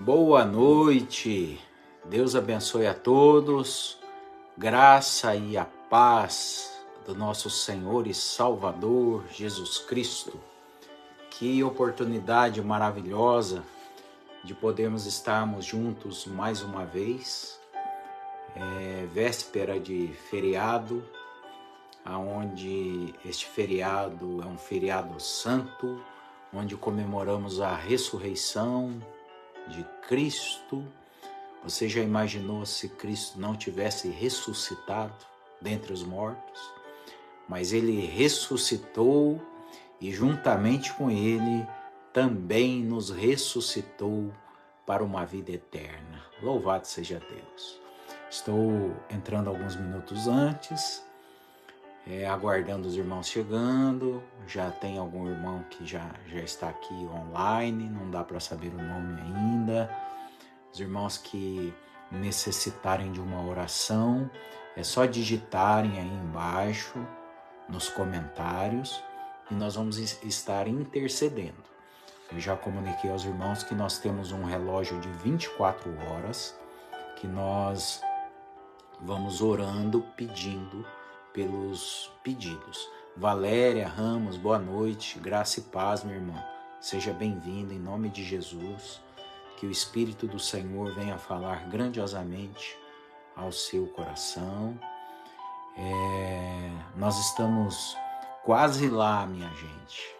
Boa noite, Deus abençoe a todos, graça e a paz do nosso Senhor e Salvador Jesus Cristo. Que oportunidade maravilhosa de podermos estarmos juntos mais uma vez, véspera de feriado, onde este feriado é um feriado santo, onde comemoramos a ressurreição de Cristo. Você já imaginou se Cristo não tivesse ressuscitado dentre os mortos? Mas ele ressuscitou e juntamente com ele também nos ressuscitou para uma vida eterna. Louvado seja Deus. Estou entrando alguns minutos antes, aguardando os irmãos chegando. Já tem algum irmão que já está aqui online, não dá para saber o nome ainda. Os irmãos que necessitarem de uma oração, é só digitarem aí embaixo nos comentários e nós vamos estar intercedendo. Eu já comuniquei aos irmãos que nós temos um relógio de 24 horas, que nós vamos orando, pedindo pelos pedidos. Valéria Ramos, boa noite, graça e paz, minha irmã. Seja bem-vinda em nome de Jesus. Que o Espírito do Senhor venha falar grandiosamente ao seu coração. Nós estamos quase lá, minha gente.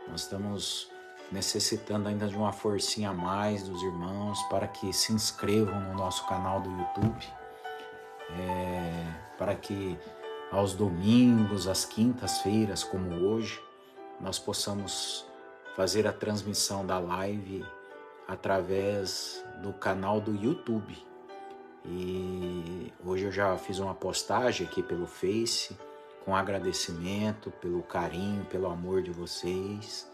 Nós estamos necessitando ainda de uma forcinha a mais dos irmãos para que se inscrevam no nosso canal do YouTube, para que aos domingos, às quintas-feiras, como hoje, nós possamos fazer a transmissão da live através do canal do YouTube. E hoje eu já fiz uma postagem aqui pelo Face, com agradecimento pelo carinho, pelo amor de vocês,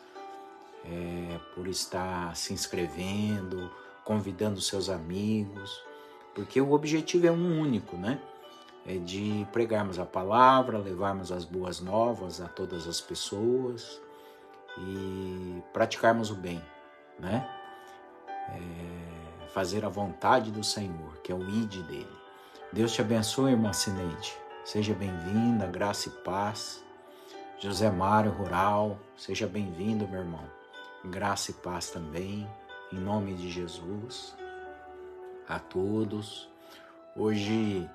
por estar se inscrevendo, convidando seus amigos, porque o objetivo é um único, né? É de pregarmos a palavra, levarmos as boas novas a todas as pessoas e praticarmos o bem, né? Fazer a vontade do Senhor, que é o ID dele. Deus te abençoe, irmã Cineide. Seja bem-vinda, graça e paz. José Mário Rural, seja bem-vindo, meu irmão. Graça e paz também, em nome de Jesus. A todos. Hoje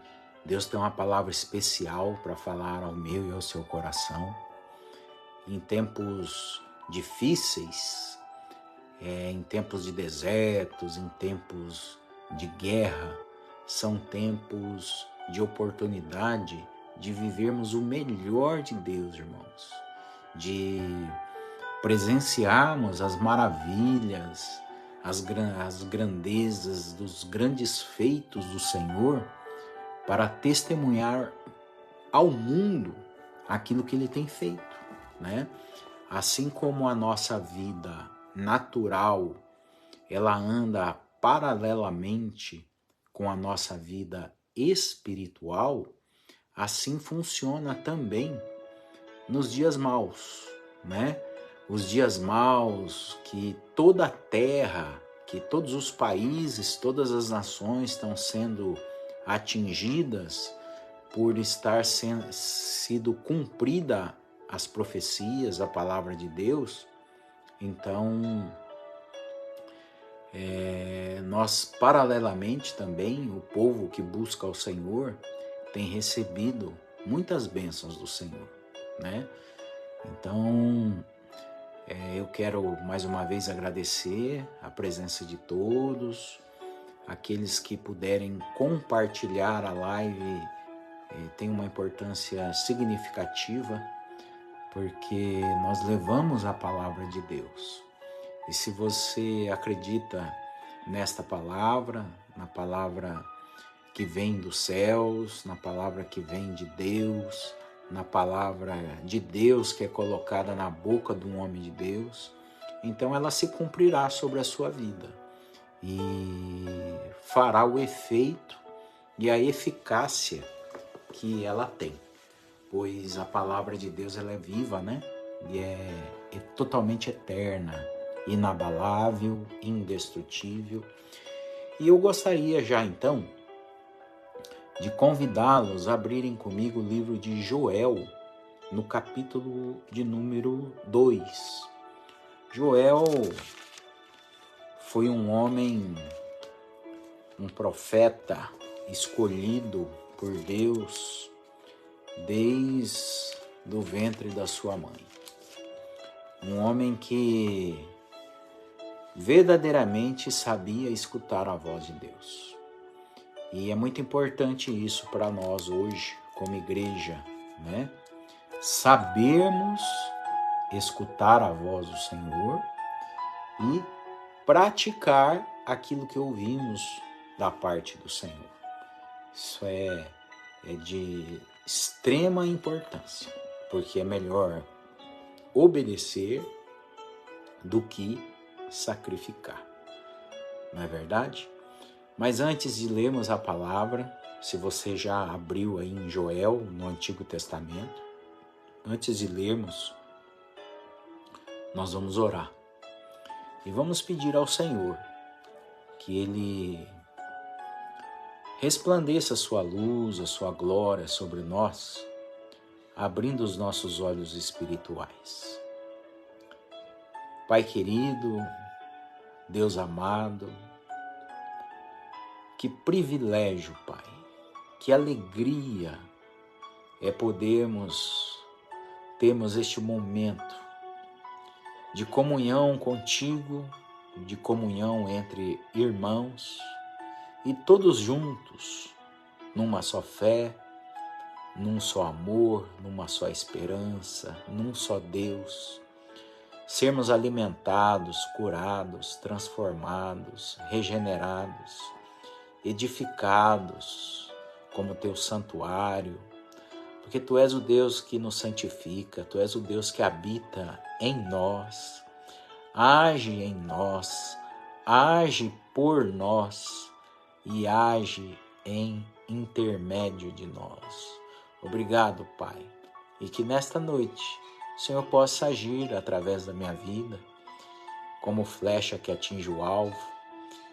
Deus tem uma palavra especial para falar ao meu e ao seu coração. Em tempos difíceis, em tempos de desertos, em tempos de guerra, são tempos de oportunidade de vivermos o melhor de Deus, irmãos, de presenciarmos as maravilhas, as grandezas dos grandes feitos do Senhor, para testemunhar ao mundo aquilo que Ele tem feito, né? Assim como a nossa vida natural, ela anda paralelamente com a nossa vida espiritual, assim funciona também nos dias maus, né? Os dias maus que toda a terra, que todos os países, todas as nações estão sendo atingidas por estar sido cumprida as profecias, a palavra de Deus. Então, nós paralelamente também, o povo que busca o Senhor tem recebido muitas bênçãos do Senhor, né? Então, eu quero mais uma vez agradecer a presença de todos, aqueles que puderem compartilhar a live, tem uma importância significativa, porque nós levamos a palavra de Deus. E se você acredita nesta palavra, na palavra que vem dos céus, na palavra que vem de Deus, na palavra de Deus que é colocada na boca de um homem de Deus, então ela se cumprirá sobre a sua vida e fará o efeito e a eficácia que ela tem, pois a palavra de Deus ela é viva, né? E é totalmente eterna, inabalável, indestrutível. E eu gostaria já então de convidá-los a abrirem comigo o livro de Joel, no capítulo de número 2. Joel foi um homem, um profeta escolhido por Deus desde o ventre da sua mãe. Um homem que verdadeiramente sabia escutar a voz de Deus. E é muito importante isso para nós hoje, como igreja, né? Sabermos escutar a voz do Senhor e praticar aquilo que ouvimos da parte do Senhor. Isso é de extrema importância, porque é melhor obedecer do que sacrificar. Não é verdade? Mas antes de lermos a palavra, se você já abriu aí em Joel, no Antigo Testamento, antes de lermos, nós vamos orar. E vamos pedir ao Senhor que Ele resplandeça a sua luz, a sua glória sobre nós, abrindo os nossos olhos espirituais. Pai querido, Deus amado, que privilégio, Pai, que alegria é termos este momento de comunhão contigo, de comunhão entre irmãos e todos juntos, numa só fé, num só amor, numa só esperança, num só Deus, sermos alimentados, curados, transformados, regenerados, edificados como teu santuário, porque tu és o Deus que nos santifica, tu és o Deus que habita em nós, age em nós, age por nós e age em intermédio de nós. Obrigado, Pai, e que nesta noite o Senhor possa agir através da minha vida, como flecha que atinge o alvo,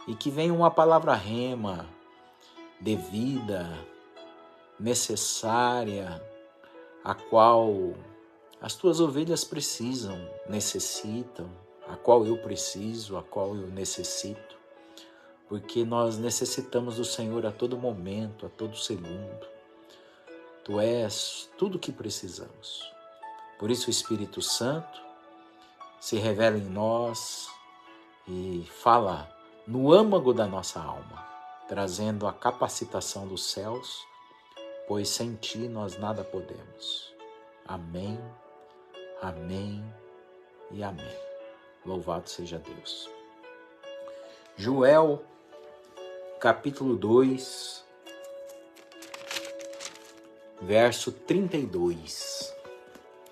e que venha uma palavra rema, devida, necessária, a qual as tuas ovelhas necessitam, a qual eu preciso, a qual eu necessito, porque nós necessitamos do Senhor a todo momento, a todo segundo. Tu és tudo o que precisamos. Por isso o Espírito Santo se revela em nós e fala no âmago da nossa alma, trazendo a capacitação dos céus, pois sem ti nós nada podemos. Amém, amém e amém. Louvado seja Deus. Joel, capítulo 2, verso 32.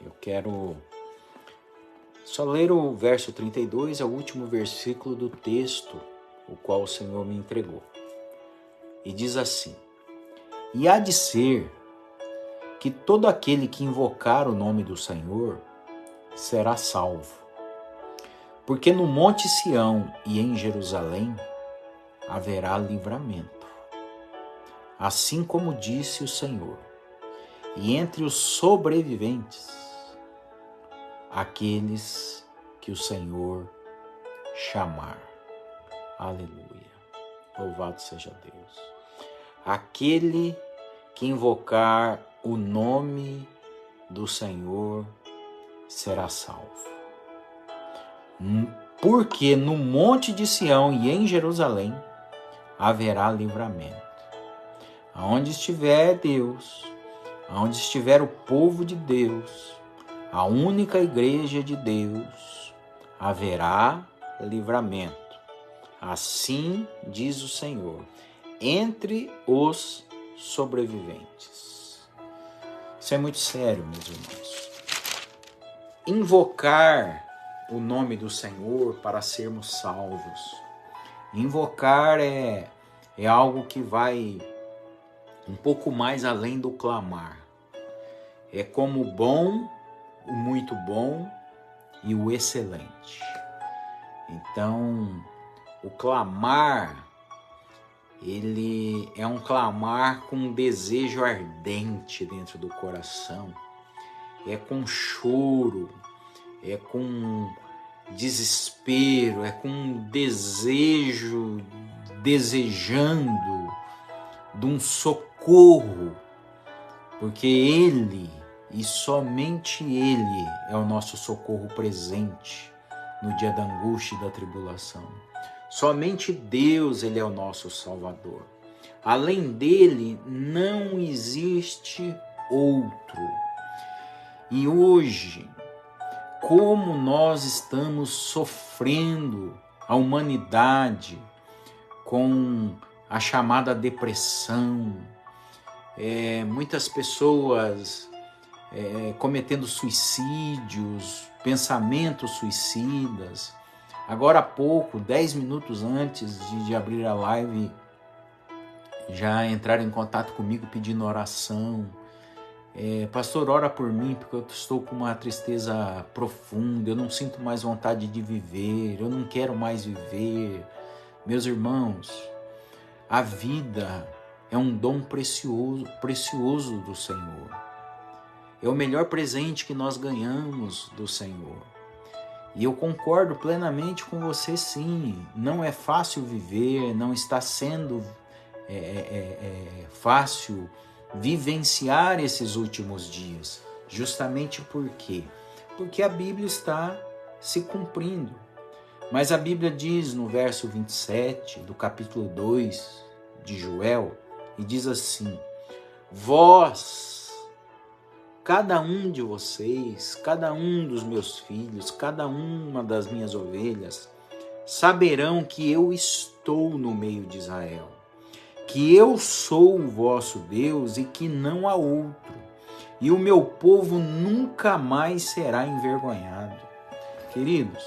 Eu quero só ler o verso 32, é o último versículo do texto, o qual o Senhor me entregou. E diz assim: E há de ser que todo aquele que invocar o nome do Senhor será salvo. Porque no Monte Sião e em Jerusalém haverá livramento, assim como disse o Senhor, e entre os sobreviventes, aqueles que o Senhor chamar. Aleluia. Louvado seja Deus. Aquele que invocar o nome do Senhor será salvo. Porque no Monte de Sião e em Jerusalém haverá livramento. Aonde estiver Deus, aonde estiver o povo de Deus, a única igreja de Deus, haverá livramento. Assim diz o Senhor, entre os sobreviventes. Isso é muito sério, meus irmãos. Invocar o nome do Senhor para sermos salvos. Invocar é algo que vai um pouco mais além do clamar. É como o bom, o muito bom e o excelente. Então, o clamar, ele é um clamar com um desejo ardente dentro do coração. É com choro, é com desespero, é com um desejo, desejando de um socorro, porque Ele, e somente Ele, é o nosso socorro presente no dia da angústia e da tribulação. Somente Deus, Ele é o nosso Salvador. Além dele, não existe outro. E hoje, como nós estamos sofrendo, a humanidade, com a chamada depressão, muitas pessoas cometendo suicídios, pensamentos suicidas. Agora há pouco, 10 minutos antes de abrir a live, já entraram em contato comigo pedindo oração. Pastor, ora por mim, porque eu estou com uma tristeza profunda, eu não sinto mais vontade de viver, eu não quero mais viver. Meus irmãos, a vida é um dom precioso do Senhor. É o melhor presente que nós ganhamos do Senhor. E eu concordo plenamente com você, sim. Não é fácil viver, não está sendo fácil vivenciar esses últimos dias. Justamente por quê? Porque a Bíblia está se cumprindo. Mas a Bíblia diz no verso 27 do capítulo 2 de Joel, e diz assim: vós, cada um de vocês, cada um dos meus filhos, cada uma das minhas ovelhas, saberão que eu estou no meio de Israel, que eu sou o vosso Deus e que não há outro, e o meu povo nunca mais será envergonhado. Queridos,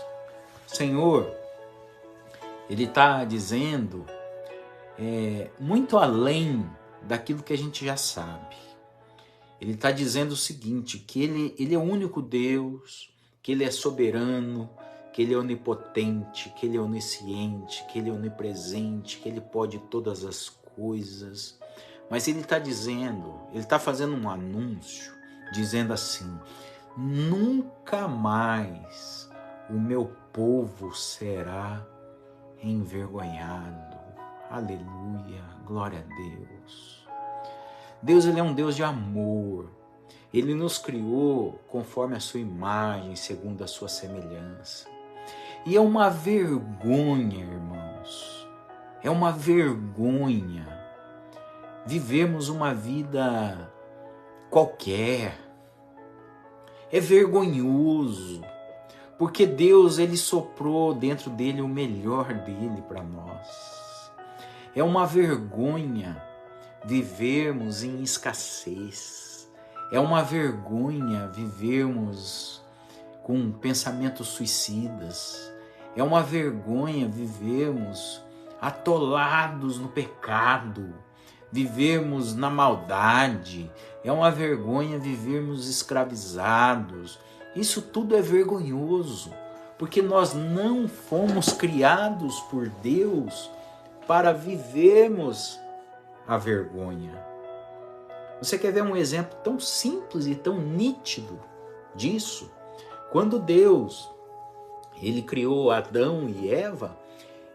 o Senhor, Ele está dizendo muito além daquilo que a gente já sabe. Ele está dizendo o seguinte, que ele é o único Deus, que Ele é soberano, que Ele é onipotente, que Ele é onisciente, que Ele é onipresente, que Ele pode todas as coisas. Mas Ele está dizendo, Ele está fazendo um anúncio, dizendo assim: nunca mais o meu povo será envergonhado. Aleluia, glória a Deus. Deus, Ele é um Deus de amor. Ele nos criou conforme a sua imagem, segundo a sua semelhança. E é uma vergonha, irmãos, é uma vergonha vivemos uma vida qualquer. É vergonhoso, porque Deus, Ele soprou dentro dele o melhor dele para nós. É uma vergonha vivermos em escassez. É uma vergonha vivermos com pensamentos suicidas. É uma vergonha vivermos atolados no pecado, vivermos na maldade. É uma vergonha vivermos escravizados. Isso tudo é vergonhoso, porque nós não fomos criados por Deus para vivermos a vergonha. Você quer ver um exemplo tão simples e tão nítido disso? Quando Deus, Ele criou Adão e Eva,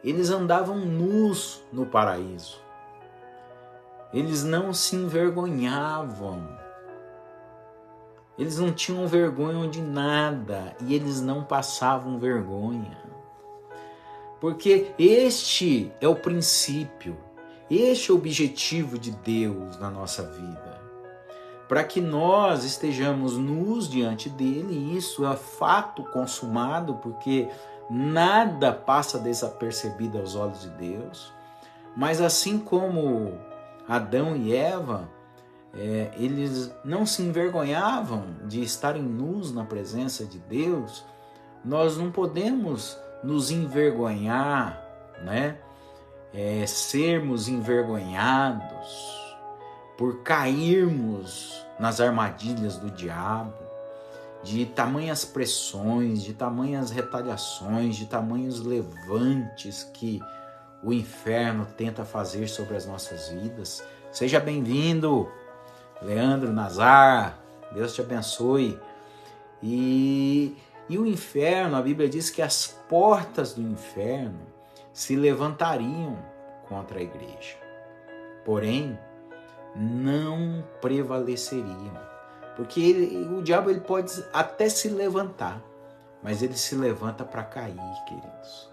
eles andavam nus no paraíso. Eles não se envergonhavam. Eles não tinham vergonha de nada e eles não passavam vergonha. Porque este é o princípio, este é o objetivo de Deus na nossa vida. Para que nós estejamos nus diante dele, e isso é fato consumado, porque nada passa desapercebido aos olhos de Deus. Mas assim como Adão e Eva, eles não se envergonhavam de estarem nus na presença de Deus, nós não podemos nos envergonhar, né? Sermos envergonhados por cairmos nas armadilhas do diabo, de tamanhas pressões, de tamanhas retaliações, de tamanhos levantes que o inferno tenta fazer sobre as nossas vidas. Seja bem-vindo, Leandro Nazar, Deus te abençoe. E o inferno, a Bíblia diz que as portas do inferno se levantariam contra a igreja, porém não prevaleceriam, porque o diabo ele pode até se levantar, mas ele se levanta para cair, queridos.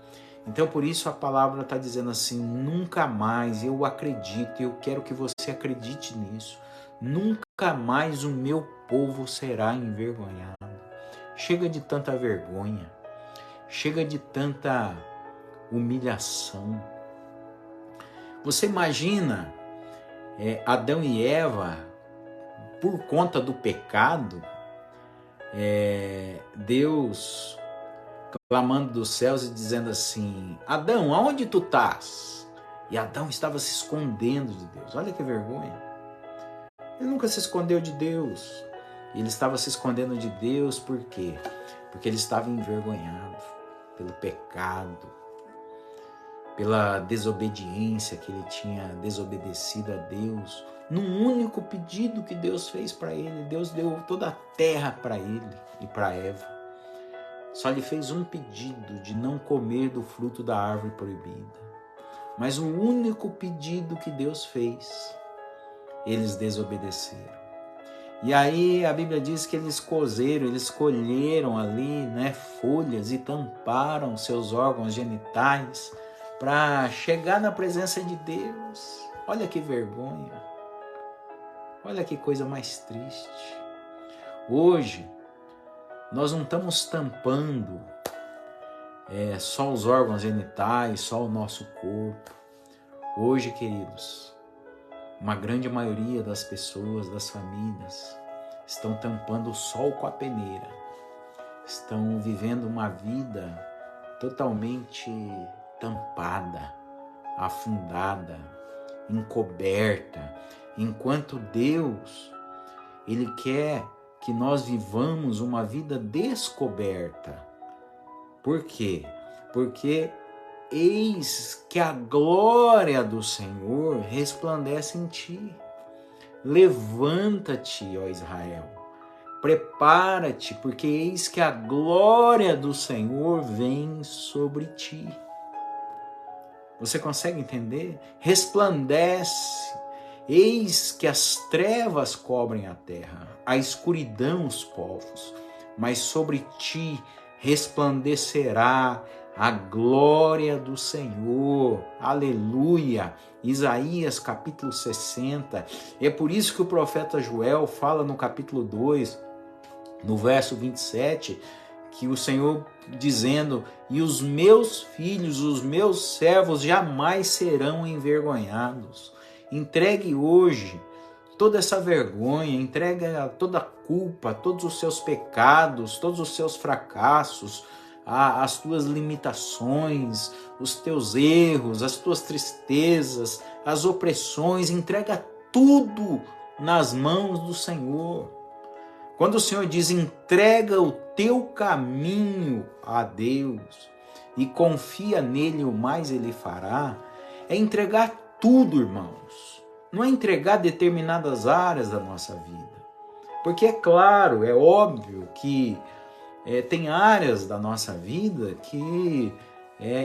Então por isso a palavra está dizendo assim, nunca mais, eu acredito, eu quero que você acredite nisso, nunca mais o meu povo será envergonhado. Chega de tanta vergonha, chega de tanta humilhação. Você imagina Adão e Eva, por conta do pecado, Deus clamando dos céus e dizendo assim, Adão, aonde tu estás? E Adão estava se escondendo de Deus. Olha que vergonha. Ele nunca se escondeu de Deus. Ele estava se escondendo de Deus por quê? Porque ele estava envergonhado pelo pecado, pela desobediência que ele tinha desobedecido a Deus. Num único pedido que Deus fez para ele, Deus deu toda a terra para ele e para Eva. Só lhe fez um pedido de não comer do fruto da árvore proibida. Mas o único pedido que Deus fez, eles desobedeceram. E aí a Bíblia diz que eles colheram ali, folhas e tamparam seus órgãos genitais para chegar na presença de Deus. Olha que vergonha. Olha que coisa mais triste. Hoje, nós não estamos tampando só os órgãos genitais, só o nosso corpo. Hoje, queridos, uma grande maioria das pessoas, das famílias, estão tampando o sol com a peneira. Estão vivendo uma vida totalmente tampada, afundada, encoberta. Enquanto Deus, Ele quer que nós vivamos uma vida descoberta. Por quê? Porque eis que a glória do Senhor resplandece em ti. Levanta-te, ó Israel. Prepara-te, porque eis que a glória do Senhor vem sobre ti. Você consegue entender? Resplandece. Eis que as trevas cobrem a terra, a escuridão os povos, mas sobre ti resplandecerá a glória do Senhor. Aleluia! Isaías capítulo 60. É por isso que o profeta Joel fala no capítulo 2, no verso 27, que o Senhor dizendo, e os meus filhos, os meus servos jamais serão envergonhados. Entregue hoje toda essa vergonha, entregue toda a culpa, todos os seus pecados, todos os seus fracassos, as tuas limitações, os teus erros, as tuas tristezas, as opressões, entrega tudo nas mãos do Senhor. Quando o Senhor diz, entrega o teu caminho a Deus e confia nele, o mais ele fará, é entregar tudo, irmãos. Não é entregar determinadas áreas da nossa vida. Porque é claro, é óbvio que tem áreas da nossa vida que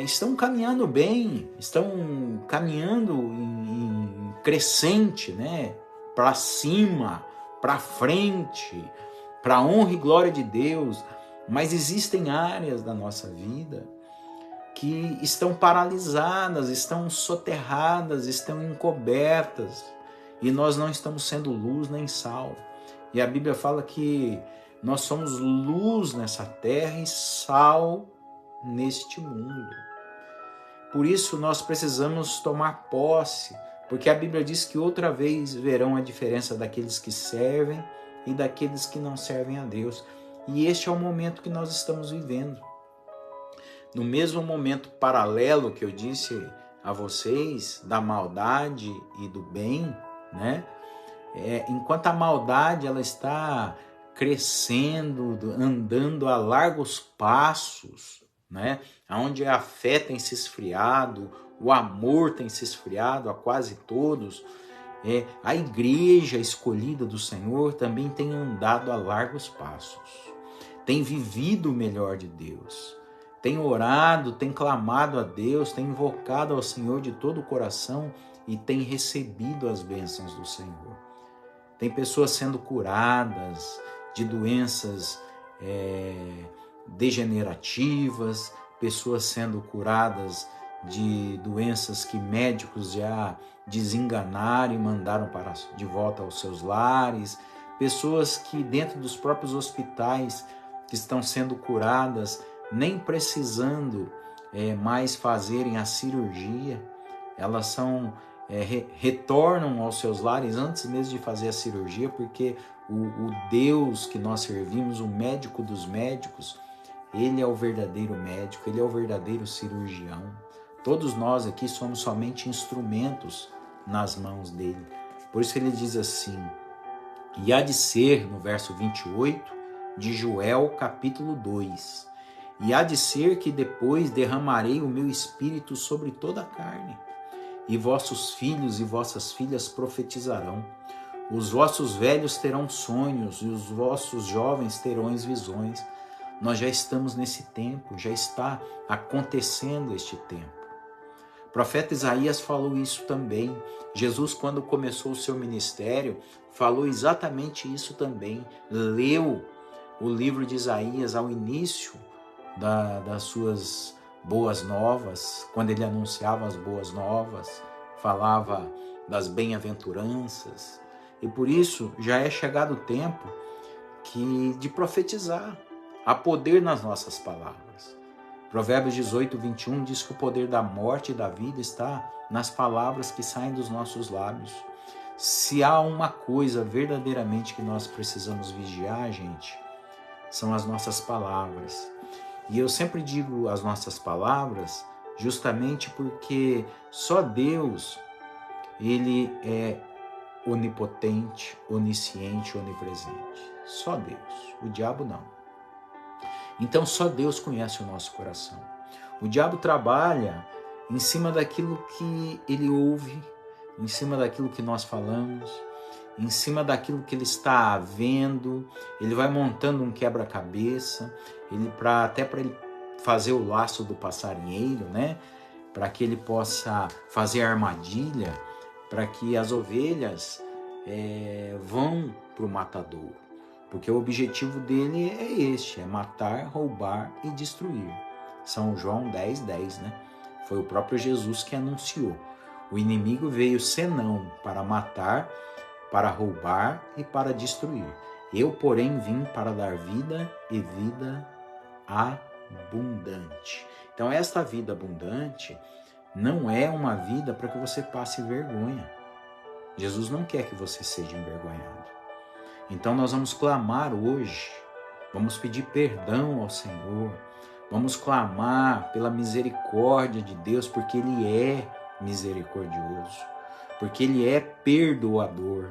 estão caminhando bem, estão caminhando em crescente, para cima, para frente, para a honra e glória de Deus. Mas existem áreas da nossa vida que estão paralisadas, estão soterradas, estão encobertas, e nós não estamos sendo luz nem sal. E a Bíblia fala que nós somos luz nessa terra e sal neste mundo. Por isso nós precisamos tomar posse, porque a Bíblia diz que outra vez verão a diferença daqueles que servem e daqueles que não servem a Deus. E este é o momento que nós estamos vivendo. No mesmo momento paralelo que eu disse a vocês, da maldade e do bem, enquanto a maldade ela está crescendo, andando a largos passos, né? Onde a fé tem se esfriado, o amor tem se esfriado a quase todos, a igreja escolhida do Senhor também tem andado a largos passos, tem vivido o melhor de Deus, tem orado, tem clamado a Deus, tem invocado ao Senhor de todo o coração e tem recebido as bênçãos do Senhor. Tem pessoas sendo curadas de doenças degenerativas, pessoas sendo curadas de doenças que médicos já desenganaram e mandaram de volta aos seus lares, pessoas que dentro dos próprios hospitais que estão sendo curadas, nem precisando mais fazerem a cirurgia, elas retornam aos seus lares antes mesmo de fazer a cirurgia, porque o Deus que nós servimos, o médico dos médicos, ele é o verdadeiro médico, ele é o verdadeiro cirurgião. Todos nós aqui somos somente instrumentos nas mãos dele. Por isso ele diz assim, e há de ser, no verso 28 de Joel, capítulo 2, e há de ser que depois derramarei o meu espírito sobre toda a carne, e vossos filhos e vossas filhas profetizarão, os vossos velhos terão sonhos, e os vossos jovens terão visões. Nós já estamos nesse tempo, já está acontecendo este tempo. O profeta Isaías falou isso também. Jesus, quando começou o seu ministério, falou exatamente isso também. Leu o livro de Isaías ao início das suas boas novas, quando ele anunciava as boas novas, falava das bem-aventuranças. E por isso já é chegado o tempo de profetizar. Há poder nas nossas palavras. Provérbios 18, 21 diz que o poder da morte e da vida está nas palavras que saem dos nossos lábios. Se há uma coisa verdadeiramente que nós precisamos vigiar, gente, são as nossas palavras. E eu sempre digo as nossas palavras justamente porque só Deus, ele é onipotente, onisciente, onipresente. Só Deus. O diabo não. Então só Deus conhece o nosso coração. O diabo trabalha em cima daquilo que ele ouve, em cima daquilo que nós falamos, em cima daquilo que ele está vendo. Ele vai montando um quebra-cabeça, até para ele fazer o laço do passarinheiro, né? Para que ele possa fazer a armadilha, para que as ovelhas vão para o matador. Porque o objetivo dele é este, é matar, roubar e destruir. São João 10, 10, né? Foi o próprio Jesus que anunciou. O inimigo veio senão para matar, para roubar e para destruir. Eu, porém, vim para dar vida e vida abundante. Então, esta vida abundante não é uma vida para que você passe vergonha. Jesus não quer que você seja envergonhado. Então nós vamos clamar hoje, vamos pedir perdão ao Senhor, vamos clamar pela misericórdia de Deus, porque Ele é misericordioso, porque Ele é perdoador,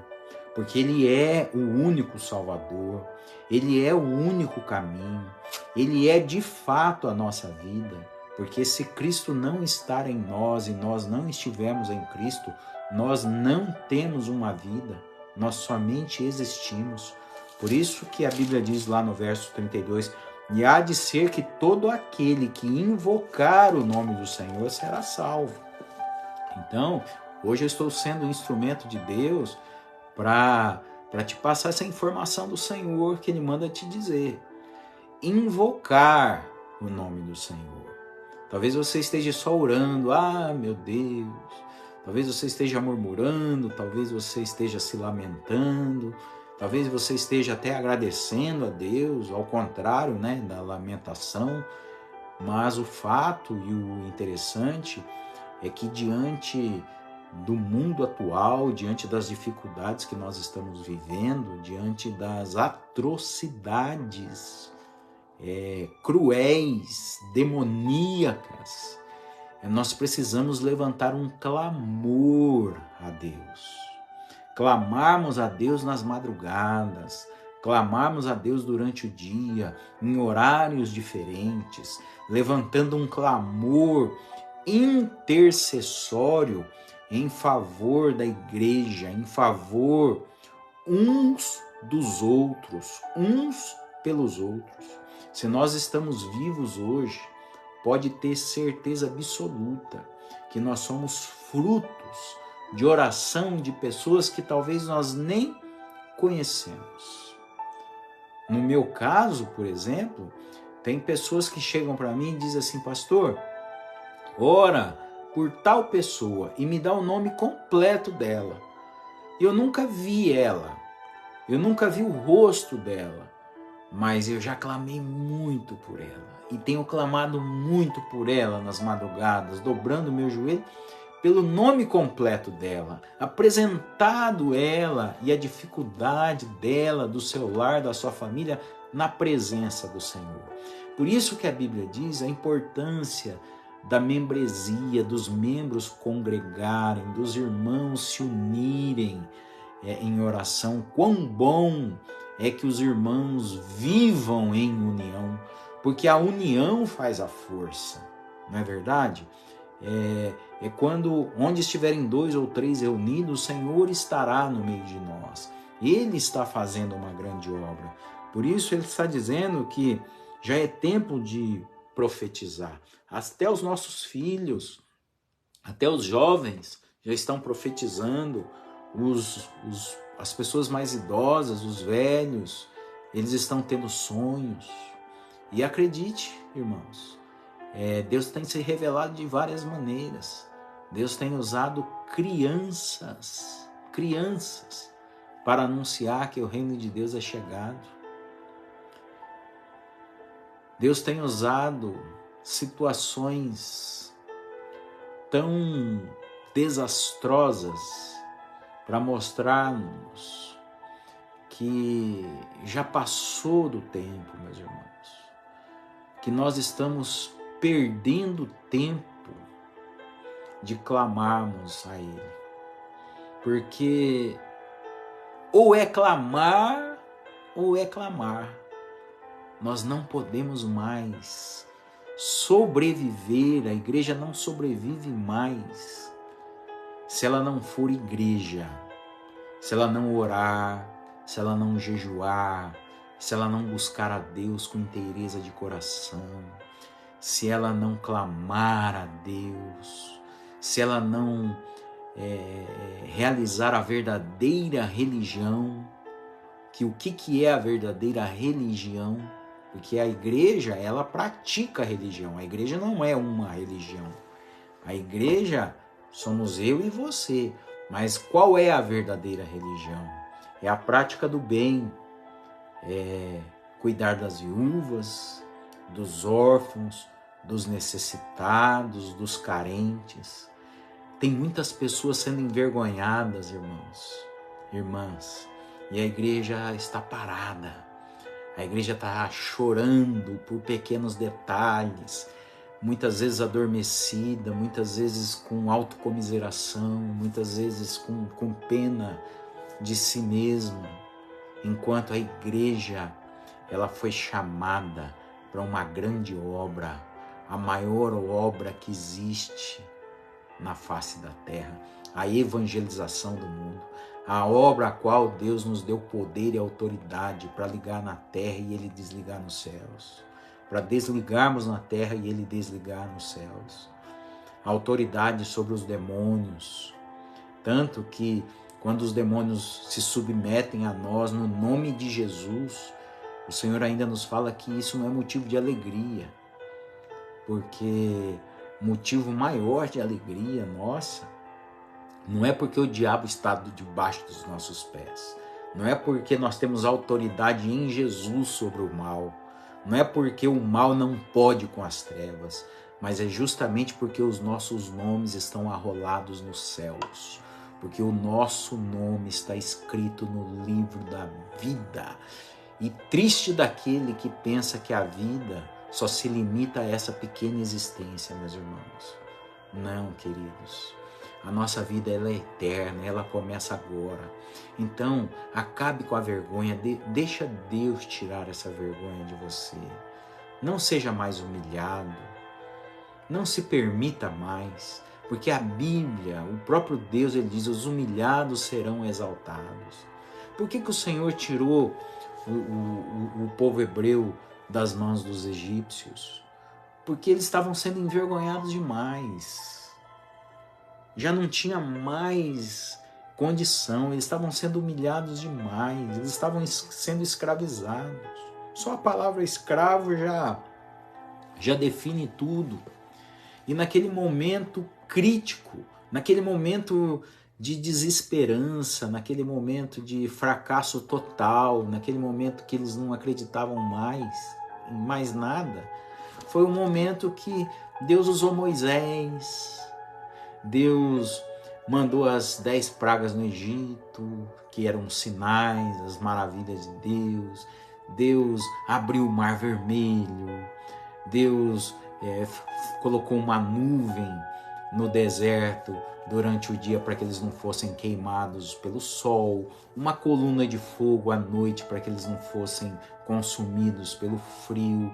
porque Ele é o único Salvador, Ele é o único caminho, Ele é de fato a nossa vida, porque se Cristo não estar em nós e nós não estivermos em Cristo, nós não temos uma vida. Nós somente existimos. Por isso que a Bíblia diz lá no verso 32, e há de ser que todo aquele que invocar o nome do Senhor será salvo. Então, hoje eu estou sendo um instrumento de Deus para te passar essa informação do Senhor que Ele manda te dizer. Invocar o nome do Senhor. Talvez você esteja só orando, meu Deus. Talvez você esteja murmurando, talvez você esteja se lamentando, talvez você esteja até agradecendo a Deus, ao contrário, né, da lamentação. Mas o fato e o interessante é que diante do mundo atual, diante das dificuldades que nós estamos vivendo, diante das atrocidades cruéis, demoníacas, nós precisamos levantar um clamor a Deus. Clamarmos a Deus nas madrugadas, clamarmos a Deus durante o dia, em horários diferentes, levantando um clamor intercessório em favor da igreja, em favor uns dos outros, uns pelos outros. Se nós estamos vivos hoje, pode ter certeza absoluta que nós somos frutos de oração de pessoas que talvez nós nem conhecemos. No meu caso, por exemplo, tem pessoas que chegam para mim e dizem assim: pastor, ora por tal pessoa e me dá o nome completo dela. Eu nunca vi ela, eu nunca vi o rosto dela, mas eu já clamei muito por ela e tenho clamado muito por ela nas madrugadas, dobrando meu joelho pelo nome completo dela, apresentado ela e a dificuldade dela, do seu lar, da sua família, na presença do Senhor. Por isso que a Bíblia diz a importância da membresia, dos membros congregarem, dos irmãos se unirem em oração. Quão bom é que os irmãos vivam em união, porque a união faz a força, não é verdade? É quando, onde estiverem 2 ou 3 reunidos, o Senhor estará no meio de nós. Ele está fazendo uma grande obra. Por isso ele está dizendo que já é tempo de profetizar. Até os nossos filhos, até os jovens já estão profetizando, as pessoas mais idosas, os velhos, eles estão tendo sonhos. E acredite, irmãos, Deus tem se revelado de várias maneiras. Deus tem usado crianças, para anunciar que o reino de Deus é chegado. Deus tem usado situações tão desastrosas para mostrar-nos que já passou do tempo, meus irmãos, que nós estamos perdendo tempo de clamarmos a Ele, porque ou é clamar ou é clamar. Nós não podemos mais sobreviver, a igreja não sobrevive mais se ela não for igreja, se ela não orar, se ela não jejuar, se ela não buscar a Deus com inteireza de coração, se ela não clamar a Deus, se ela não realizar a verdadeira religião. Que o que é a verdadeira religião? Porque a igreja, ela pratica a religião. A igreja não é uma religião. A igreja somos eu e você. Mas qual é a verdadeira religião? É a prática do bem, é cuidar das viúvas, dos órfãos, dos necessitados, dos carentes. Tem muitas pessoas sendo envergonhadas, irmãos, irmãs, e a igreja está parada. A igreja está chorando por pequenos detalhes, muitas vezes adormecida, muitas vezes com autocomiseração, muitas vezes com pena de si mesma, enquanto a igreja ela foi chamada para uma grande obra, a maior obra que existe na face da terra, a evangelização do mundo, a obra a qual Deus nos deu poder e autoridade para ligar na terra e Ele desligar nos céus, para desligarmos na terra e Ele desligar nos céus, a autoridade sobre os demônios, tanto que quando os demônios se submetem a nós no nome de Jesus, o Senhor ainda nos fala que isso não é motivo de alegria, porque motivo maior de alegria nossa não é porque o diabo está debaixo dos nossos pés, não é porque nós temos autoridade em Jesus sobre o mal, não é porque o mal não pode com as trevas, mas é justamente porque os nossos nomes estão arrolados nos céus, porque o nosso nome está escrito no livro da vida. E triste daquele que pensa que a vida só se limita a essa pequena existência, meus irmãos. Não, queridos. A nossa vida ela é eterna, ela começa agora. Então, acabe com a vergonha, deixa Deus tirar essa vergonha de você. Não seja mais humilhado, não se permita mais, porque a Bíblia, o próprio Deus, ele diz, os humilhados serão exaltados. Por que o Senhor tirou o povo hebreu das mãos dos egípcios? Porque eles estavam sendo envergonhados demais. Já não tinha mais condição, eles estavam sendo humilhados demais, eles estavam sendo escravizados. Só a palavra escravo já define tudo. E naquele momento crítico, naquele momento de desesperança, naquele momento de fracasso total, naquele momento que eles não acreditavam em mais nada, foi um momento que Deus usou Moisés, Deus mandou as 10 pragas no Egito, que eram sinais, as maravilhas de Deus. Deus abriu o Mar Vermelho. Deus colocou uma nuvem no deserto durante o dia para que eles não fossem queimados pelo sol. Uma coluna de fogo à noite para que eles não fossem consumidos pelo frio.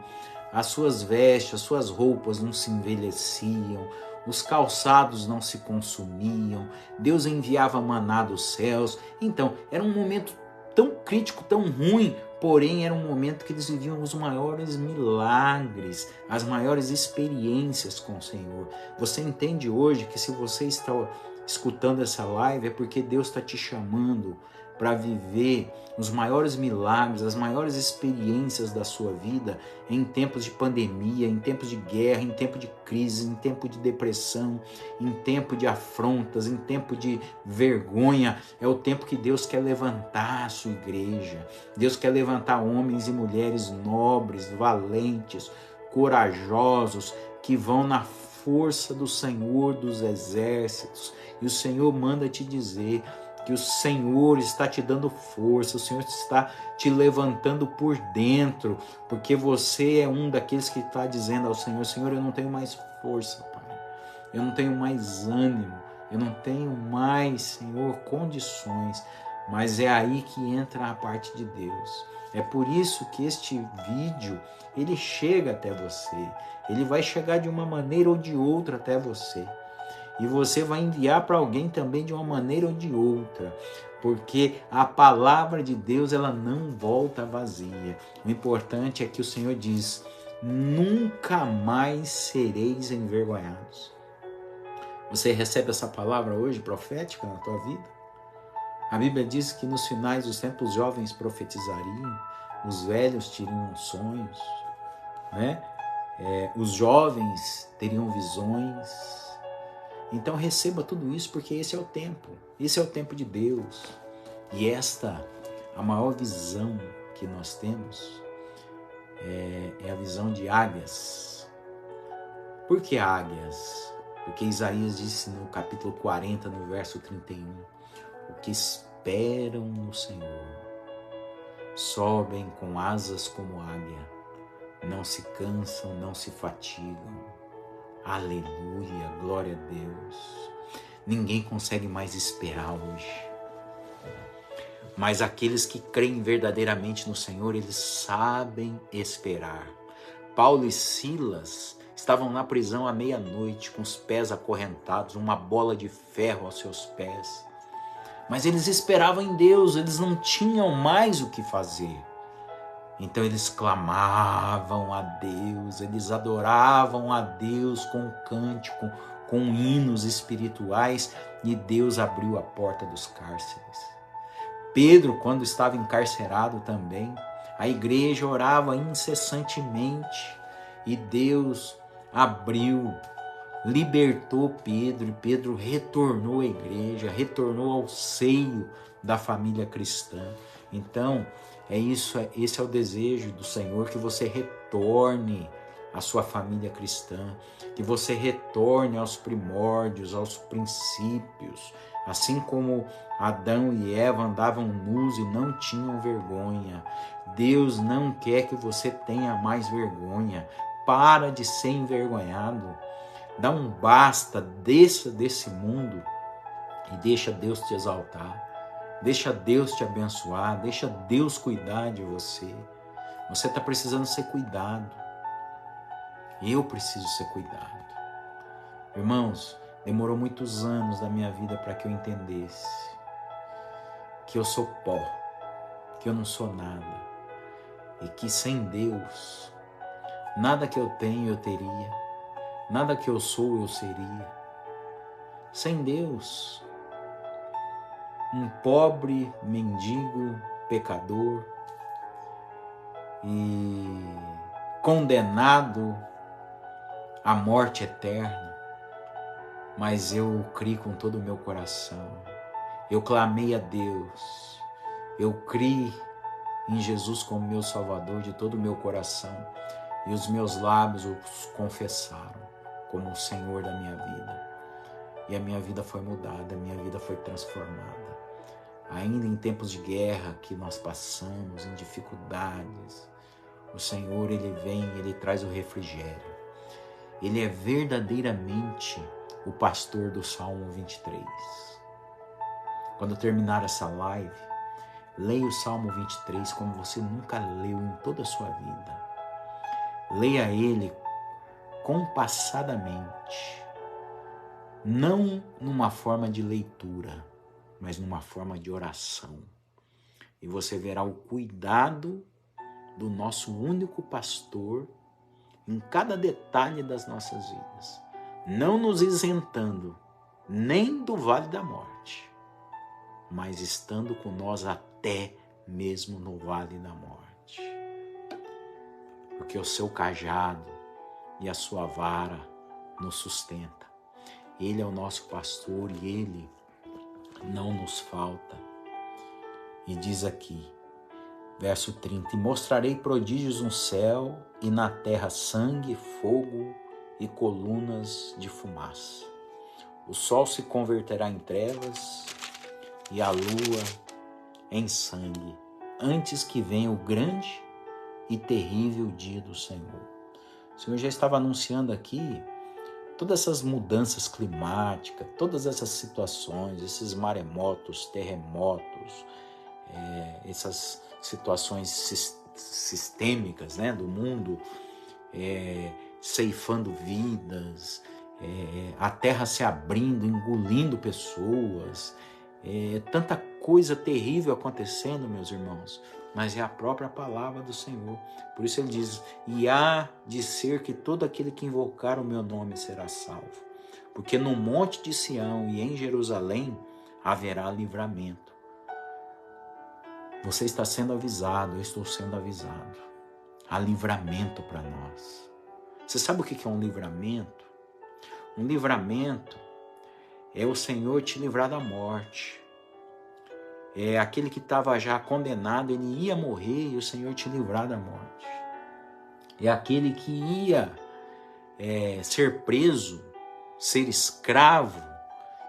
As suas vestes, as suas roupas não se envelheciam. Os calçados não se consumiam, Deus enviava maná dos céus. Então, era um momento tão crítico, tão ruim, porém era um momento que eles viviam os maiores milagres, as maiores experiências com o Senhor. Você entende hoje que se você está escutando essa live é porque Deus está te chamando para viver os maiores milagres, as maiores experiências da sua vida em tempos de pandemia, em tempos de guerra, em tempo de crise, em tempo de depressão, em tempo de afrontas, em tempo de vergonha. É o tempo que Deus quer levantar a sua igreja. Deus quer levantar homens e mulheres nobres, valentes, corajosos, que vão na força do Senhor dos exércitos. E o Senhor manda te dizer que o Senhor está te dando força, o Senhor está te levantando por dentro, porque você é um daqueles que está dizendo ao Senhor, Senhor, eu não tenho mais força, Pai, eu não tenho mais ânimo, eu não tenho mais, Senhor, condições, mas é aí que entra a parte de Deus. É por isso que este vídeo, ele chega até você, ele vai chegar de uma maneira ou de outra até você. E você vai enviar para alguém também de uma maneira ou de outra, porque a palavra de Deus ela não volta vazia. O importante é que o Senhor diz, nunca mais sereis envergonhados. Você recebe essa palavra hoje profética na tua vida? A Bíblia diz que nos finais dos tempos os jovens profetizariam, os velhos teriam sonhos, né? Os jovens teriam visões. Então receba tudo isso porque esse é o tempo de Deus. E a maior visão que nós temos é a visão de águias. Por que águias? Porque Isaías disse no capítulo 40, no verso 31, o que esperam no Senhor sobem com asas como águia, não se cansam, não se fatigam. Aleluia, glória a Deus. Ninguém consegue mais esperar hoje. Mas aqueles que creem verdadeiramente no Senhor, eles sabem esperar. Paulo e Silas estavam na prisão à meia-noite, com os pés acorrentados, uma bola de ferro aos seus pés. Mas eles esperavam em Deus, eles não tinham mais o que fazer. Então eles clamavam a Deus, eles adoravam a Deus com cântico, com hinos espirituais, e Deus abriu a porta dos cárceres. Pedro, quando estava encarcerado também, a igreja orava incessantemente e Deus abriu, libertou Pedro, e Pedro retornou à igreja, retornou ao seio da família cristã. Então, esse é o desejo do Senhor, que você retorne à sua família cristã, que você retorne aos primórdios, aos princípios, assim como Adão e Eva andavam nus e não tinham vergonha. Deus não quer que você tenha mais vergonha. Para de ser envergonhado. Dá um basta, desça desse mundo E deixa Deus te exaltar, deixa Deus te abençoar, deixa Deus cuidar de você. Você está precisando ser cuidado. Eu preciso ser cuidado. Irmãos, demorou muitos anos da minha vida para que eu entendesse que eu sou pó, que eu não sou nada e que sem Deus, nada que eu tenho eu teria, nada que eu sou eu seria. Sem Deus, um pobre mendigo, pecador e condenado à morte eterna. Mas eu criei com todo o meu coração. Eu clamei a Deus. Eu criei em Jesus como meu Salvador de todo o meu coração. E os meus lábios os confessaram como o Senhor da minha vida. E a minha vida foi mudada, a minha vida foi transformada. Ainda em tempos de guerra que nós passamos, em dificuldades, o Senhor, Ele vem, Ele traz o refrigério. Ele é verdadeiramente o pastor do Salmo 23. Quando terminar essa live, leia o Salmo 23 como você nunca leu em toda a sua vida. Leia ele compassadamente, não numa forma de leitura, mas numa forma de oração. E você verá o cuidado do nosso único pastor em cada detalhe das nossas vidas, não nos isentando nem do vale da morte, mas estando com nós até mesmo no vale da morte. Porque o seu cajado e a sua vara nos sustenta. Ele é o nosso pastor e Ele não nos falta. E diz aqui, verso 30, e mostrarei prodígios no céu e na terra sangue, fogo e colunas de fumaça. O sol se converterá em trevas e a lua em sangue, antes que venha o grande e terrível dia do Senhor. O Senhor já estava anunciando aqui todas essas mudanças climáticas, todas essas situações, esses maremotos, terremotos, essas situações sistêmicas, né, do mundo, ceifando vidas, a terra se abrindo, engolindo pessoas, tanta coisa terrível acontecendo, meus irmãos, mas é a própria palavra do Senhor. Por isso ele diz, e há de ser que todo aquele que invocar o meu nome será salvo, porque no monte de Sião e em Jerusalém haverá livramento. Você está sendo avisado, eu estou sendo avisado. Há livramento para nós. Você sabe o que é um livramento? Um livramento é o Senhor te livrar da morte. É aquele que estava já condenado, ele ia morrer e o Senhor te livrar da morte. É aquele que ia ser preso, ser escravo,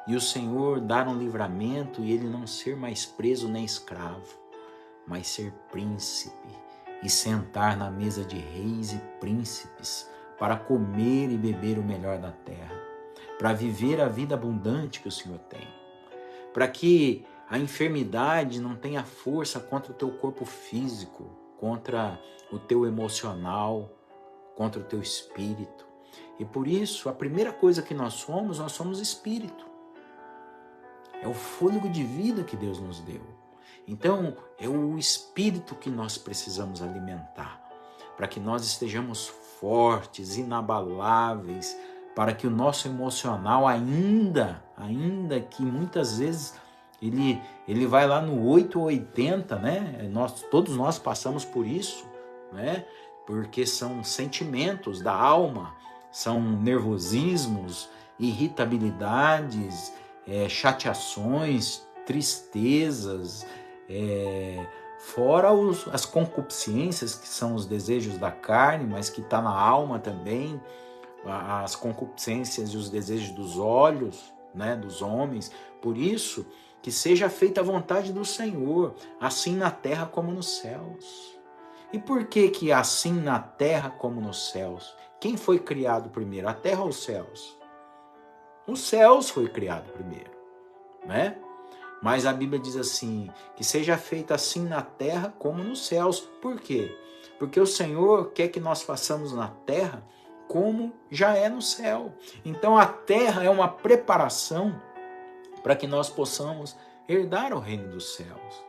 e o Senhor dar um livramento e ele não ser mais preso nem escravo, mas ser príncipe e sentar na mesa de reis e príncipes para comer e beber o melhor da terra, para viver a vida abundante que o Senhor tem, para que a enfermidade não tenha força contra o teu corpo físico, contra o teu emocional, contra o teu espírito. E por isso, a primeira coisa que nós somos espírito. É o fôlego de vida que Deus nos deu. Então, é o espírito que nós precisamos alimentar, para que nós estejamos fortes, inabaláveis, para que o nosso emocional ainda que muitas vezes ele vai lá no 8 ou 80, né? Todos nós passamos por isso, né? Porque são sentimentos da alma, são nervosismos, irritabilidades, chateações, tristezas, fora as concupiscências, que são os desejos da carne, mas que está na alma também, as concupiscências e os desejos dos olhos, né, dos homens. Por isso, que seja feita a vontade do Senhor, assim na terra como nos céus. E por que assim na terra como nos céus? Quem foi criado primeiro, a terra ou os céus? Os céus foi criado primeiro. né? Mas a Bíblia diz assim, que seja feita assim na terra como nos céus. Por quê? Porque o Senhor quer que nós façamos na terra como já é no céu. Então a terra é uma preparação para que nós possamos herdar o reino dos céus.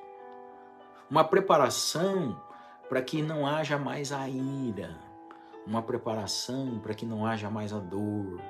Uma preparação para que não haja mais a ira. Uma preparação para que não haja mais a dor.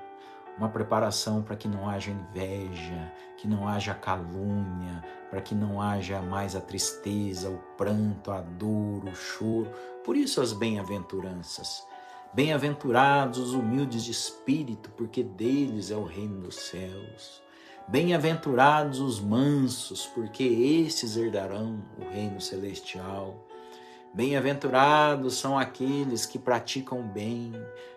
Uma preparação para que não haja inveja, que não haja calúnia, para que não haja mais a tristeza, o pranto, a dor, o choro. Por isso as bem-aventuranças. Bem-aventurados os humildes de espírito, porque deles é o reino dos céus. Bem-aventurados os mansos, porque esses herdarão o reino celestial. Bem-aventurados são aqueles que praticam bem.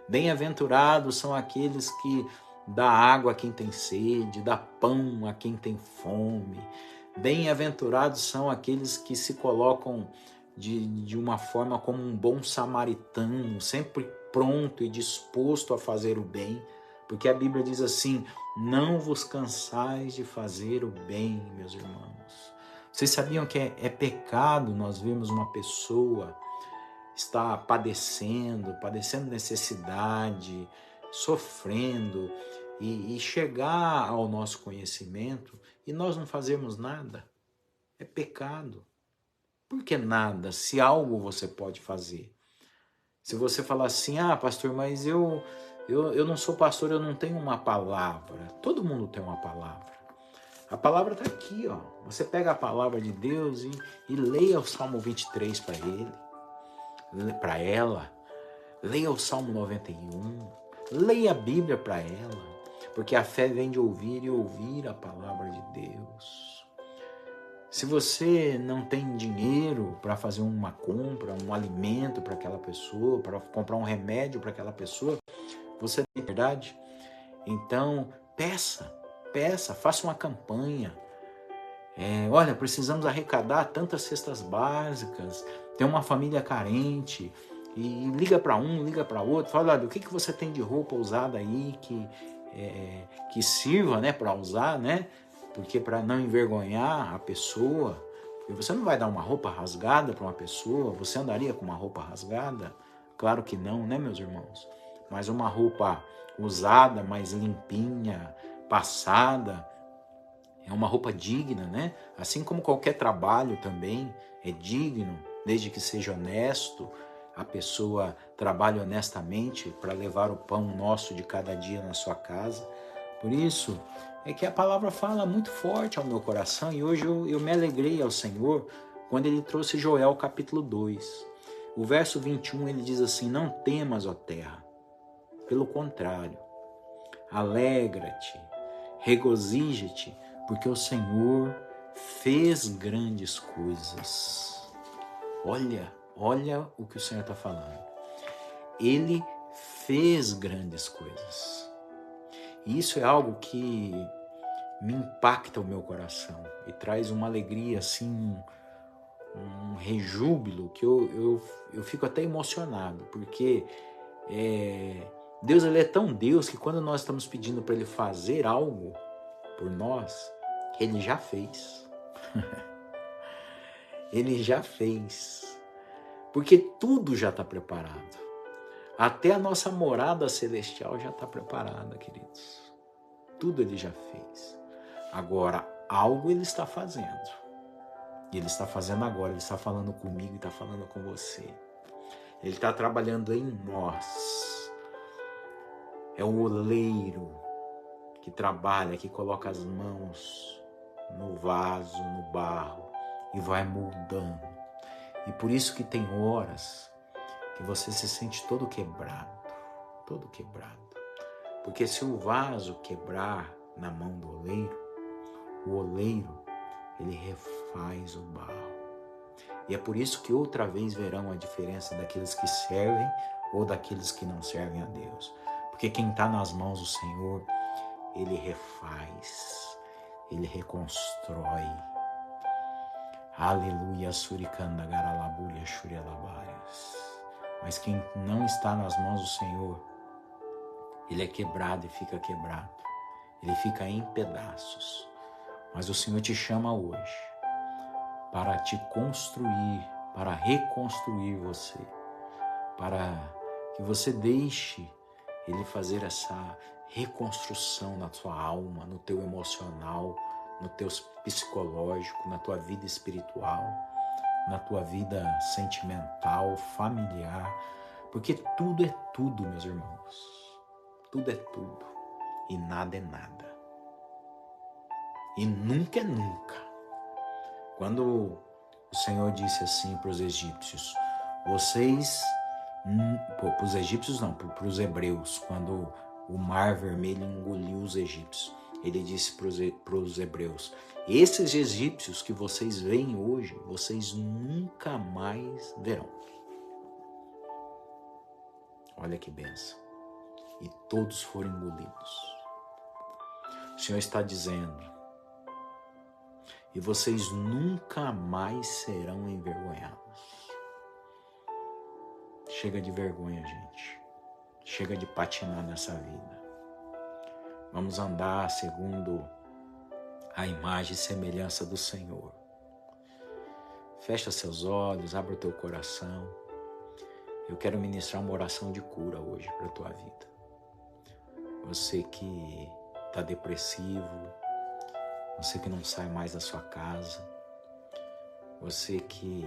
Bem-aventurados são aqueles que dá água a quem tem sede, dá pão a quem tem fome. Bem-aventurados são aqueles que se colocam de uma forma como um bom samaritano, sempre pronto e disposto a fazer o bem. Porque a Bíblia diz assim, não vos cansais de fazer o bem, meus irmãos. Vocês sabiam que é pecado nós vermos uma pessoa estar padecendo necessidade, sofrendo e chegar ao nosso conhecimento e nós não fazermos nada? É pecado. Por que nada? Se algo você pode fazer. Se você falar assim, pastor, mas eu não sou pastor, eu não tenho uma palavra. Todo mundo tem uma palavra. A palavra está aqui, ó. Você pega a palavra de Deus e leia o Salmo 23 para ele, para ela. Leia o Salmo 91. Leia a Bíblia para ela. Porque a fé vem de ouvir e ouvir a palavra de Deus. Se você não tem dinheiro para fazer uma compra, um alimento para aquela pessoa, para comprar um remédio para aquela pessoa, você tem verdade? Então, peça, faça uma campanha. Olha, precisamos arrecadar tantas cestas básicas, tem uma família carente, e liga para um, liga para outro, fala, olha, o que você tem de roupa usada aí que sirva, né, para usar, né? Porque para não envergonhar a pessoa, porque você não vai dar uma roupa rasgada para uma pessoa, você andaria com uma roupa rasgada? Claro que não, né, meus irmãos? Mas uma roupa usada, mais limpinha, passada, é uma roupa digna, né? Assim como qualquer trabalho também é digno, desde que seja honesto, a pessoa trabalha honestamente para levar o pão nosso de cada dia na sua casa. Por isso é que a palavra fala muito forte ao meu coração e hoje eu me alegrei ao Senhor quando ele trouxe Joel capítulo 2. O verso 21 ele diz assim, não temas, ó terra, pelo contrário, alegra-te, regozija-te, porque o Senhor fez grandes coisas. Olha o que o Senhor está falando. Ele fez grandes coisas. E isso é algo que me impacta o meu coração e traz uma alegria, assim, um rejúbilo, que eu fico até emocionado, porque Deus ele é tão Deus que quando nós estamos pedindo para Ele fazer algo por nós, Ele já fez. Ele já fez. Porque tudo já está preparado. Até a nossa morada celestial já está preparada, queridos. Tudo Ele já fez. Agora, algo Ele está fazendo. E Ele está fazendo agora. Ele está falando comigo e está falando com você. Ele está trabalhando em nós. É o oleiro que trabalha, que coloca as mãos no vaso, no barro e vai moldando. E por isso que tem horas que você se sente todo quebrado. Porque se o vaso quebrar na mão do oleiro, o oleiro, ele refaz o barro. E é por isso que outra vez verão a diferença daqueles que servem ou daqueles que não servem a Deus. Porque quem está nas mãos do Senhor, Ele refaz, Ele reconstrói. Aleluia, suricanda, garalaburia, xurialabaias. Mas quem não está nas mãos do Senhor, ele é quebrado e fica quebrado. Ele fica em pedaços. Mas o Senhor te chama hoje para te construir, para reconstruir você, para que você deixe Ele fazer essa reconstrução na sua alma, no teu emocional, no teu psicológico, na tua vida espiritual, na tua vida sentimental, familiar, porque tudo é tudo, meus irmãos. Tudo é tudo e nada é nada. E nunca é nunca. Quando o Senhor disse assim para os egípcios, para os egípcios não, para os hebreus, quando o mar vermelho engoliu os egípcios, ele disse para os hebreus, esses egípcios que vocês veem hoje, vocês nunca mais verão. Olha que bênção. E todos foram engolidos. O Senhor está dizendo, e vocês nunca mais serão envergonhados. Chega de vergonha, gente. Chega de patinar nessa vida. Vamos andar segundo a imagem e semelhança do Senhor. Fecha seus olhos, abre o teu coração. Eu quero ministrar uma oração de cura hoje para a tua vida. Você que está depressivo, você que não sai mais da sua casa, você que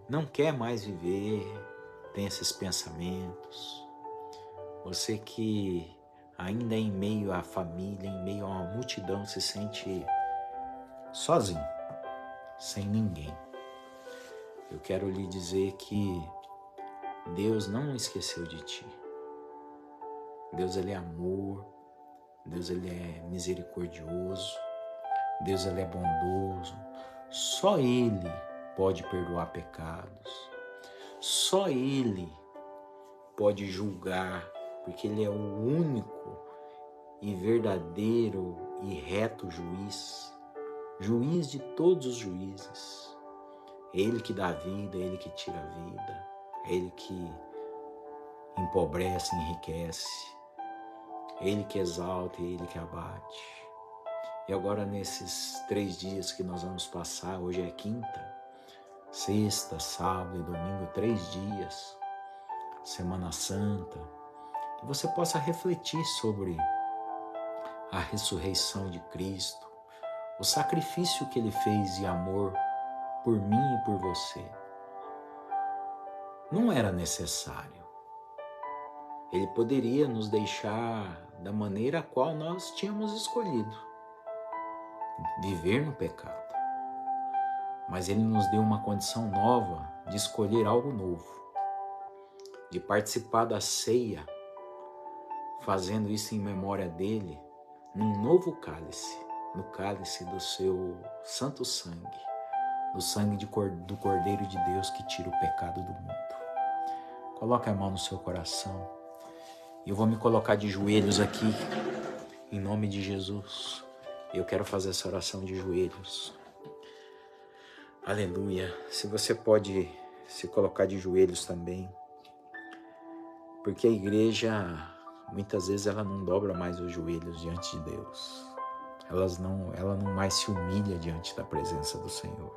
não quer mais viver, tem esses pensamentos, você que ainda em meio à família, em meio a uma multidão, se sente sozinho, sem ninguém. Eu quero lhe dizer que Deus não esqueceu de ti. Deus, Ele é amor. Deus, Ele é misericordioso. Deus, Ele é bondoso. Só Ele pode perdoar pecados. Só Ele pode julgar, porque Ele é o único e verdadeiro e reto juiz. Juiz de todos os juízes. É Ele que dá vida, é Ele que tira a vida. É Ele que empobrece, enriquece. É Ele que exalta, é Ele que abate. E agora nesses 3 dias que nós vamos passar, hoje é quinta, sexta, sábado e domingo, 3 dias, Semana Santa, que você possa refletir sobre a ressurreição de Cristo, o sacrifício que Ele fez de amor por mim e por você. Não era necessário. Ele poderia nos deixar da maneira a qual nós tínhamos escolhido, viver no pecado. Mas Ele nos deu uma condição nova de escolher algo novo, de participar da ceia, fazendo isso em memória dEle, num novo cálice, no cálice do seu santo sangue, do sangue do Cordeiro de Deus que tira o pecado do mundo. Coloque a mão no seu coração. Eu vou me colocar de joelhos aqui, em nome de Jesus. Eu quero fazer essa oração de joelhos. Aleluia. Se você pode se colocar de joelhos também, porque a igreja, muitas vezes, ela não dobra mais os joelhos diante de Deus. Ela não mais se humilha diante da presença do Senhor.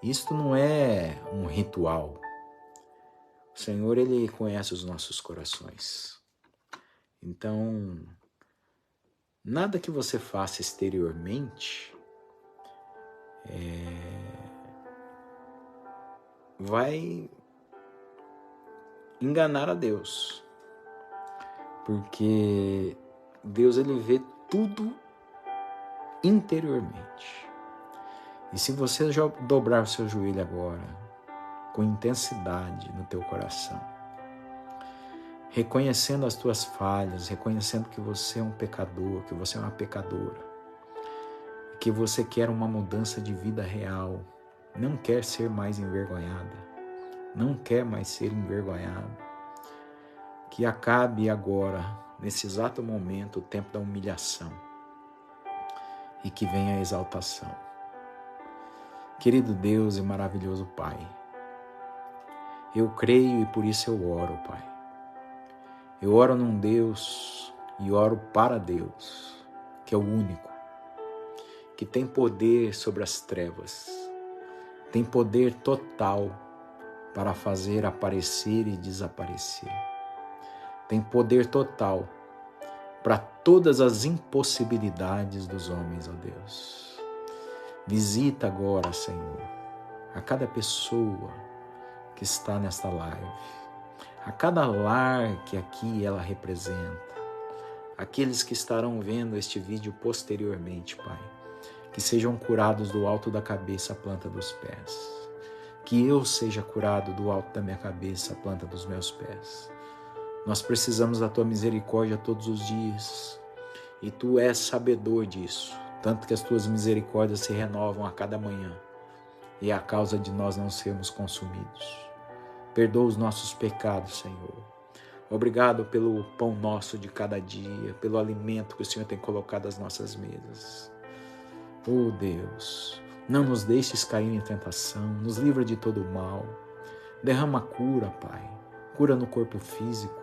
Isto não é um ritual. O Senhor, Ele conhece os nossos corações. Então, nada que você faça exteriormente vai enganar a Deus. Porque Deus, Ele vê tudo interiormente. E se você dobrar o seu joelho agora, com intensidade no teu coração, reconhecendo as tuas falhas, reconhecendo que você é um pecador, que você é uma pecadora, que você quer uma mudança de vida real, não quer ser mais envergonhada, não quer mais ser envergonhado, que acabe agora, nesse exato momento, o tempo da humilhação e que venha a exaltação. Querido Deus e maravilhoso Pai, eu creio e por isso eu oro, Pai. Eu oro num Deus e oro para Deus, que é o único, que tem poder sobre as trevas, tem poder total para fazer aparecer e desaparecer, tem poder total para todas as impossibilidades dos homens, ó Deus. Visita agora, Senhor, a cada pessoa que está nesta live, a cada lar que aqui ela representa, aqueles que estarão vendo este vídeo posteriormente, Pai, que sejam curados do alto da cabeça à planta dos pés, que eu seja curado do alto da minha cabeça à planta dos meus pés. Nós precisamos da Tua misericórdia todos os dias, e Tu és sabedor disso, tanto que as Tuas misericórdias se renovam a cada manhã, e é a causa de nós não sermos consumidos. Perdoa os nossos pecados, Senhor. Obrigado pelo pão nosso de cada dia, pelo alimento que o Senhor tem colocado às nossas mesas. Oh Deus, não nos deixes cair em tentação, nos livra de todo o mal. Derrama cura, Pai, cura no corpo físico,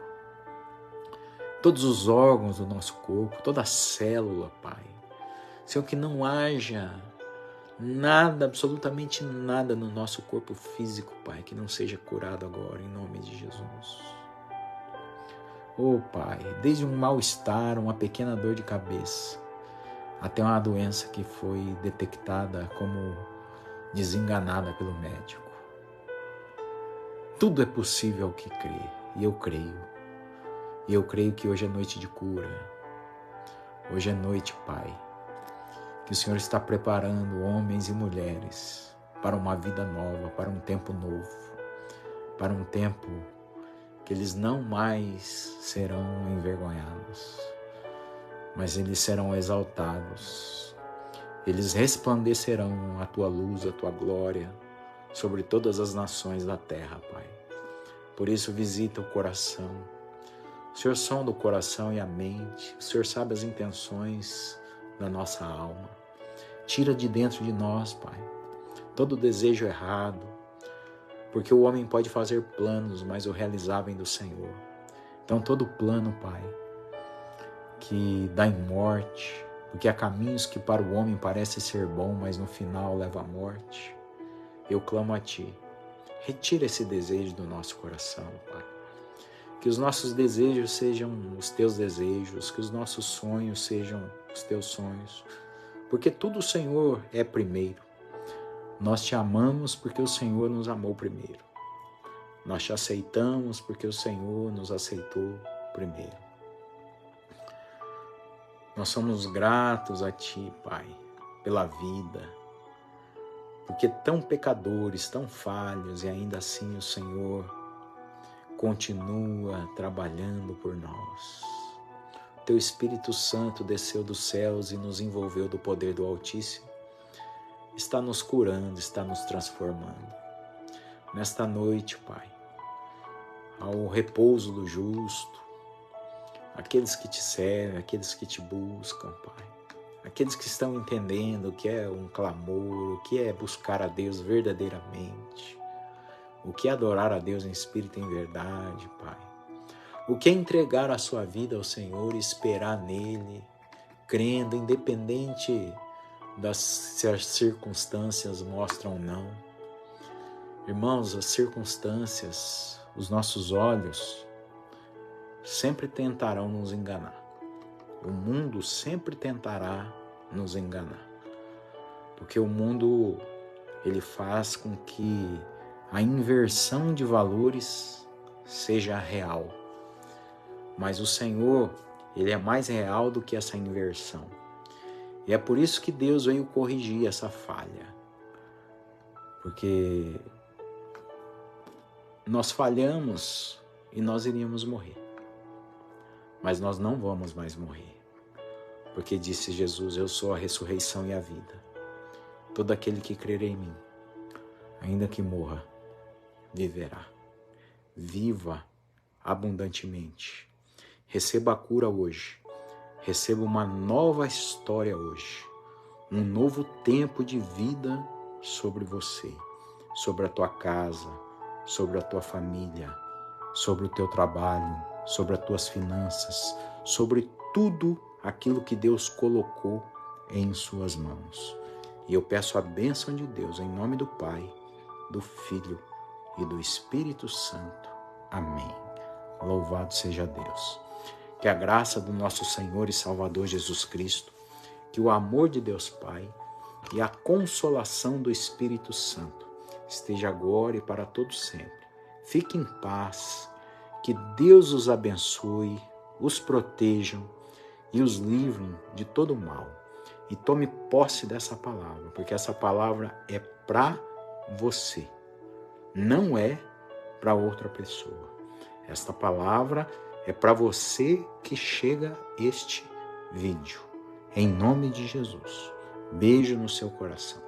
todos os órgãos do nosso corpo, toda a célula, Pai. Senhor, que não haja nada, absolutamente nada no nosso corpo físico, Pai, que não seja curado agora, em nome de Jesus. Oh, Pai, desde um mal-estar, uma pequena dor de cabeça, até uma doença que foi detectada como desenganada pelo médico. Tudo é possível ao que crê, e eu creio. E eu creio que hoje é noite de cura. Hoje é noite, Pai, que o Senhor está preparando homens e mulheres para uma vida nova, para um tempo novo, para um tempo que eles não mais serão envergonhados, mas eles serão exaltados. Eles resplandecerão a Tua luz, a Tua glória sobre todas as nações da terra, Pai. Por isso visita o coração. O Senhor sonda o coração e a mente. O Senhor sabe as intenções da nossa alma. Tira de dentro de nós, Pai, todo desejo errado, porque o homem pode fazer planos, mas o realizar vem do Senhor. Então todo plano, Pai, que dá em morte, porque há caminhos que para o homem parece ser bom, mas no final leva à morte, eu clamo a Ti. Retira esse desejo do nosso coração, Pai. Que os nossos desejos sejam os Teus desejos, que os nossos sonhos sejam os Teus sonhos, porque tudo o Senhor é primeiro. Nós Te amamos porque o Senhor nos amou primeiro. Nós Te aceitamos porque o Senhor nos aceitou primeiro. Nós somos gratos a Ti, Pai, pela vida, porque tão pecadores, tão falhos, e ainda assim o Senhor continua trabalhando por nós. Teu Espírito Santo desceu dos céus e nos envolveu do poder do Altíssimo. Está nos curando, está nos transformando. Nesta noite, Pai, ao repouso do justo, aqueles que Te servem, aqueles que Te buscam, Pai, aqueles que estão entendendo o que é um clamor, o que é buscar a Deus verdadeiramente, o que é adorar a Deus em espírito e em verdade, Pai. O que é entregar a sua vida ao Senhor e esperar nele, crendo, independente se as circunstâncias mostram ou não. Irmãos, as circunstâncias, os nossos olhos, sempre tentarão nos enganar. O mundo sempre tentará nos enganar. Porque o mundo, ele faz com que a inversão de valores seja real. Mas o Senhor, Ele é mais real do que essa inversão. E é por isso que Deus veio corrigir essa falha. Porque nós falhamos e nós iríamos morrer. Mas nós não vamos mais morrer. Porque disse Jesus, eu sou a ressurreição e a vida. Todo aquele que crer em mim, ainda que morra, viverá. Viva abundantemente. Receba a cura hoje. Receba uma nova história hoje. Um novo tempo de vida sobre você, sobre a tua casa, sobre a tua família, sobre o teu trabalho, sobre as tuas finanças, sobre tudo aquilo que Deus colocou em suas mãos. E eu peço a bênção de Deus em nome do Pai, do Filho e do Espírito Santo. Amém. Louvado seja Deus. Que a graça do nosso Senhor e Salvador Jesus Cristo, que o amor de Deus Pai e a consolação do Espírito Santo esteja agora e para todo sempre. Fique em paz, que Deus os abençoe, os protejam e os livre de todo mal. E tome posse dessa palavra, porque essa palavra é para você, não é para outra pessoa. Esta palavra é para você que chega este vídeo. Em nome de Jesus. Beijo no seu coração.